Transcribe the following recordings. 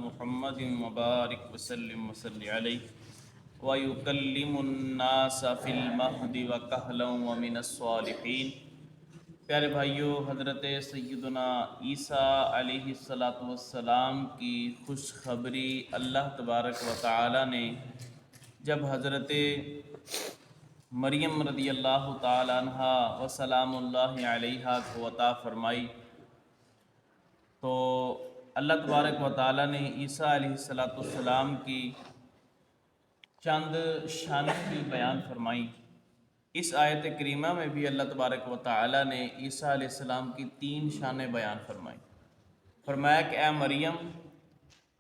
محمد وبارک وسلم وصلی علیہ ویکلم الناس فی المہد وکہلا ومن الصالحین۔ پیارے بھائیو، حضرت سیدنا عیسیٰ علیہ السلام کی خوشخبری اللہ تبارک و تعالی نے جب حضرت مریم رضی اللہ تعالی عنہ وسلام اللہ علیہا کو عطا فرمائی تو اللہ تبارک و تعالی نے عیسیٰ علیہ السلام کی چند شانیں بھی بیان فرمائیں۔ اس آیت کریمہ میں بھی اللہ تبارک و تعالی نے عیسیٰ علیہ السلام کی 3 شانیں بیان فرمائیں۔ فرمایا کہ اے مریم،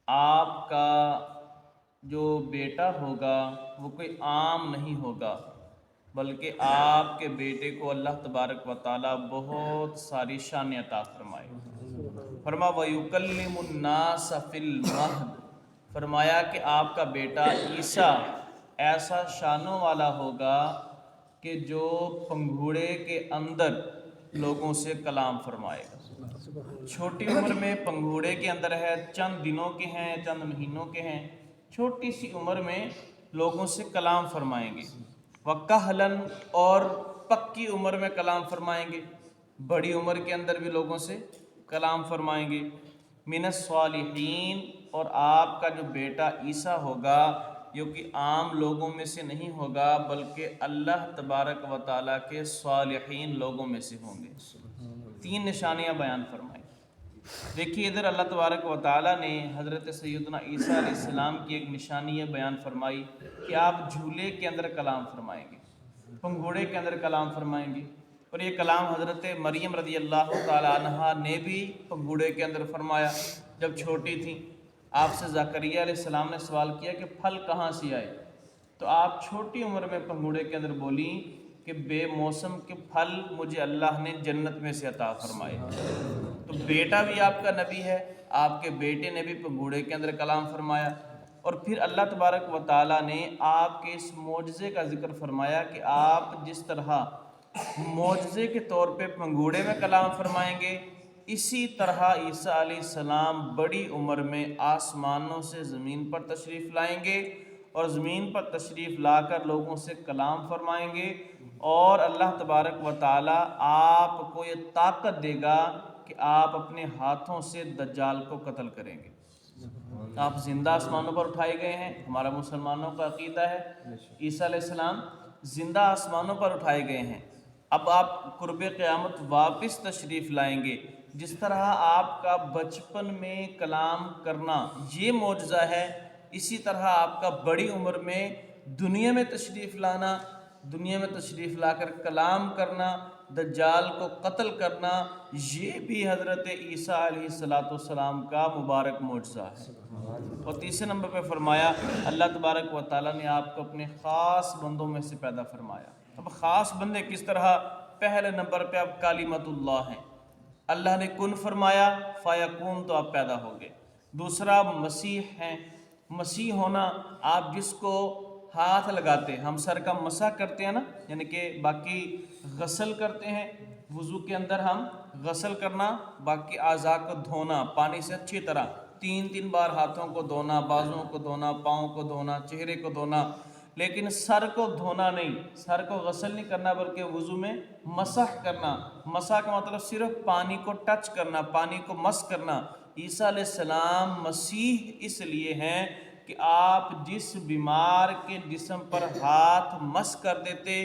آپ کا جو بیٹا ہوگا وہ کوئی عام نہیں ہوگا، بلکہ آپ کے بیٹے کو اللہ تبارک و تعالی بہت ساری شانیں عطا فرمائے۔ فرما وَيُكَلِّمُ النَّاسَ فِي الْمَهْدِ، فرمایا کہ آپ کا بیٹا عیسیٰ ایسا شانوں والا ہوگا کہ جو پنگھوڑے کے اندر لوگوں سے کلام فرمائے گا۔ چھوٹی عمر میں پنگھوڑے کے اندر ہے، چند دنوں کے ہیں، چند مہینوں کے ہیں، چھوٹی سی عمر میں لوگوں سے کلام فرمائیں گے۔ وَكَهْلًا، اور پکی عمر میں کلام فرمائیں گے، بڑی عمر کے اندر بھی لوگوں سے کلام فرمائیں گے۔ من الصالحین، اور آپ کا جو بیٹا عیسیٰ ہوگا جو کہ عام لوگوں میں سے نہیں ہوگا بلکہ اللہ تبارک و تعالیٰ کے صالحین لوگوں میں سے ہوں گے۔ 3 نشانیاں بیان فرمائیں۔ دیکھیے ادھر اللہ تبارک و تعالیٰ نے حضرت سیدنا عیسیٰ علیہ السلام کی ایک نشانی یہ بیان فرمائی کہ آپ جھولے کے اندر کلام فرمائیں گے، پنگھوڑے کے اندر کلام فرمائیں گے، اور یہ کلام حضرت مریم رضی اللہ تعالی عنہا نے بھی پنگھوڑے کے اندر فرمایا جب چھوٹی تھیں۔ آپ سے زکریا علیہ السلام نے سوال کیا کہ پھل کہاں سے آئے، تو آپ چھوٹی عمر میں پنگھوڑے کے اندر بولیں کہ بے موسم کے پھل مجھے اللہ نے جنت میں سے عطا فرمائے۔ تو بیٹا بھی آپ کا نبی ہے، آپ کے بیٹے نے بھی پنگھوڑے کے اندر کلام فرمایا، اور پھر اللہ تبارک و تعالیٰ نے آپ کے اس معجزے کا ذکر فرمایا کہ آپ جس طرح معجزے کے طور پہ پنگھوڑے میں کلام فرمائیں گے، اسی طرح عیسیٰ علیہ السلام بڑی عمر میں آسمانوں سے زمین پر تشریف لائیں گے، اور زمین پر تشریف لا کر لوگوں سے کلام فرمائیں گے، اور اللہ تبارک و تعالیٰ آپ کو یہ طاقت دے گا کہ آپ اپنے ہاتھوں سے دجال کو قتل کریں گے۔ آپ زندہ آسمانوں پر اٹھائے گئے ہیں، ہمارا مسلمانوں کا عقیدہ ہے عیسیٰ علیہ السلام زندہ آسمانوں پر اٹھائے گئے ہیں۔ اب آپ قرب قیامت واپس تشریف لائیں گے۔ جس طرح آپ کا بچپن میں کلام کرنا یہ معجزہ ہے، اسی طرح آپ کا بڑی عمر میں دنیا میں تشریف لانا، دنیا میں تشریف لا کر کلام کرنا، دجال کو قتل کرنا، یہ بھی حضرت عیسیٰ علیہ السلام کا مبارک معجزہ ہے۔ اور تیسرے نمبر پہ فرمایا اللہ تبارک و تعالیٰ نے آپ کو اپنے خاص بندوں میں سے پیدا فرمایا۔ اب خاص بندے کس طرح؟ پہلے نمبر پہ اب کلمۃ اللہ ہیں، اللہ نے کن فرمایا فیکون تو آپ پیدا ہو گئے۔ دوسرا مسیح ہیں، مسیح ہونا، آپ جس کو ہاتھ لگاتے ہیں، ہم سر کا مسح کرتے ہیں نا، یعنی کہ باقی غسل کرتے ہیں، وضو کے اندر ہم غسل کرنا، باقی اعضاء کو دھونا پانی سے اچھی طرح، 3 بار ہاتھوں کو دھونا، بازوں کو دھونا، پاؤں کو دھونا، چہرے کو دھونا، لیکن سر کو دھونا نہیں، سر کو غسل نہیں کرنا بلکہ وضو میں مسح کرنا۔ مسح کا مطلب صرف پانی کو ٹچ کرنا، پانی کو مس کرنا۔ عیسیٰ علیہ السلام مسیح اس لیے ہیں کہ آپ جس بیمار کے جسم پر ہاتھ مس کر دیتے،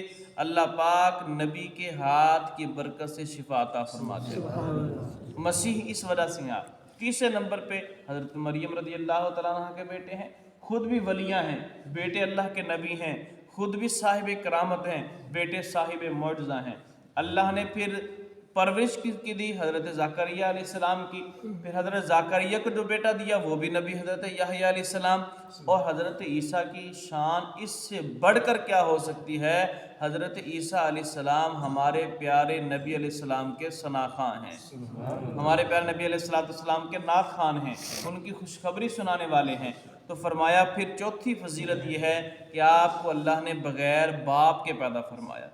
اللہ پاک نبی کے ہاتھ کی برکت سے شفا عطا فرماتے ہیں۔ مسیح اس وجہ سے ہیں۔ تیسرے نمبر پہ حضرت مریم رضی اللہ تعالیٰ عنہ کے بیٹے ہیں، خود بھی ولیاں ہیں، بیٹے اللہ کے نبی ہیں، خود بھی صاحب کرامت ہیں، بیٹے صاحب معجزہ ہیں۔ اللہ نے پھر پرورش کی دی حضرت زکریہ علیہ السلام کی، پھر حضرت زکریہ کو جو بیٹا دیا وہ بھی نبی حضرت یحییٰ علیہ السلام، اور حضرت عیسیٰ کی شان اس سے بڑھ کر کیا ہو سکتی ہے؟ حضرت عیسیٰ علیہ السلام ہمارے پیارے نبی علیہ السلام کے ثناخواں ہیں، ہمارے پیارے نبی علیہ السلام کے ناخوان ہیں، ان کی خوشخبری سنانے والے ہیں۔ تو فرمایا پھر چوتھی فضیلت یہ ہے کہ آپ کو اللہ نے بغیر باپ کے پیدا فرمایا۔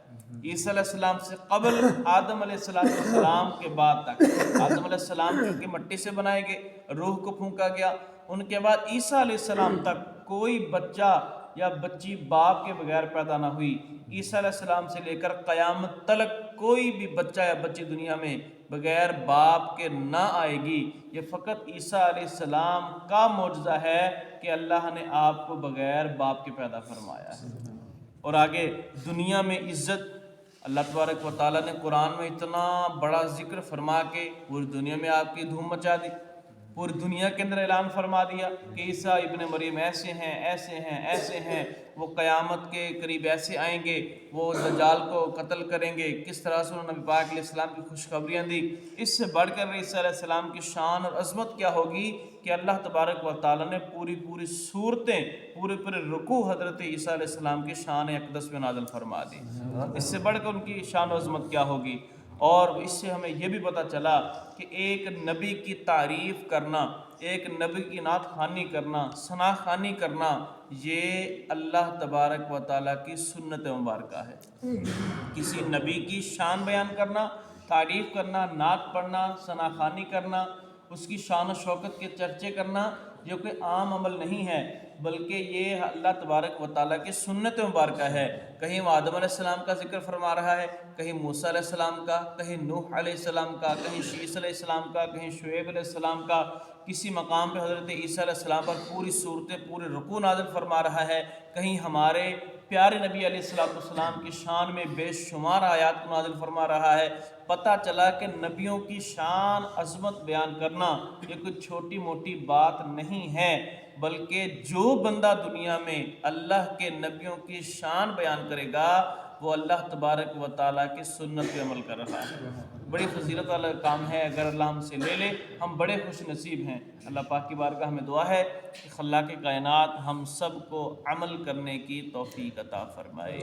عیسیٰ علیہ السلام سے قبل آدم علیہ السلام کے بعد تک، آدم علیہ السلام کے مٹی سے بنائے گئے، روح کو پھونکا گیا، ان کے بعد عیسیٰ علیہ السلام تک کوئی بچہ یا بچی باپ کے بغیر پیدا نہ ہوئی۔ عیسیٰ علیہ السلام سے لے کر قیامت تلک کوئی بھی بچہ یا بچی دنیا میں بغیر باپ کے نہ آئے گی۔ یہ فقط عیسیٰ علیہ السلام کا معجزہ ہے کہ اللہ نے آپ کو بغیر باپ کے پیدا فرمایا ہے۔ اور آگے دنیا میں عزت، اللہ تبارک و تعالیٰ نے قرآن میں اتنا بڑا ذکر فرما کے پوری دنیا میں آپ کی دھوم مچا دی، پوری دنیا کے اندر اعلان فرما دیا کہ عیسیٰ ابن مریم ایسے ہیں ایسے ہیں ایسے ہیں، وہ قیامت کے قریب ایسے آئیں گے، وہ دجال کو قتل کریں گے، کس طرح سے انہوں نے نبی پاک علیہ السلام کی خوشخبریاں دی۔ اس سے بڑھ کر عیسیٰ علیہ السلام کی شان اور عظمت کیا ہوگی کہ اللہ تبارک و تعالیٰ نے پوری صورتیں، پورے رکوع حضرت عیسیٰ علیہ السلام کی شان اقدس میں نازل فرما دی۔ اس سے بڑھ کر ان کی شان و عظمت کیا ہوگی۔ اور اس سے ہمیں یہ بھی پتہ چلا کہ ایک نبی کی تعریف کرنا، ایک نبی کی نعت خوانی کرنا، ثنا خوانی کرنا، یہ اللہ تبارک و تعالیٰ کی سنت مبارکہ ہے۔ کسی نبی کی شان بیان کرنا، تعریف کرنا، نعت پڑھنا، ثنا خوانی کرنا، اس کی شان و شوکت کے چرچے کرنا، جو کہ عام عمل نہیں ہے، بلکہ یہ اللہ تبارک و تعالیٰ کی سنت مبارکہ ہے۔ کہیں وہ آدم علیہ السلام کا ذکر فرما رہا ہے، کہیں موسیٰ علیہ السلام کا، کہیں نوح علیہ السلام کا، کہیں شیس علیہ السلام کا، کہیں شعیب علیہ السلام کا، کسی مقام پہ حضرت عیسیٰ علیہ السلام پر پوری صورتیں، پورے رکوع نازل فرما رہا ہے، کہیں ہمارے پیارے نبی علیہ السلام کی شان میں بے شمار آیات کو نازل فرما رہا ہے۔ پتہ چلا کہ نبیوں کی شان عظمت بیان کرنا یہ کوئی چھوٹی موٹی بات نہیں ہے، بلکہ جو بندہ دنیا میں اللہ کے نبیوں کی شان بیان کرے گا وہ اللہ تبارک و تعالیٰ کی سنت پہ عمل کر رہا ہے۔ بڑی فضیلت والا کام ہے، اگر اللہ ہم سے لے لے ہم بڑے خوش نصیب ہیں۔ اللہ پاک کی بارگاہ میں دعا ہے کہ خلاق کائنات ہم سب کو عمل کرنے کی توفیق عطا فرمائے۔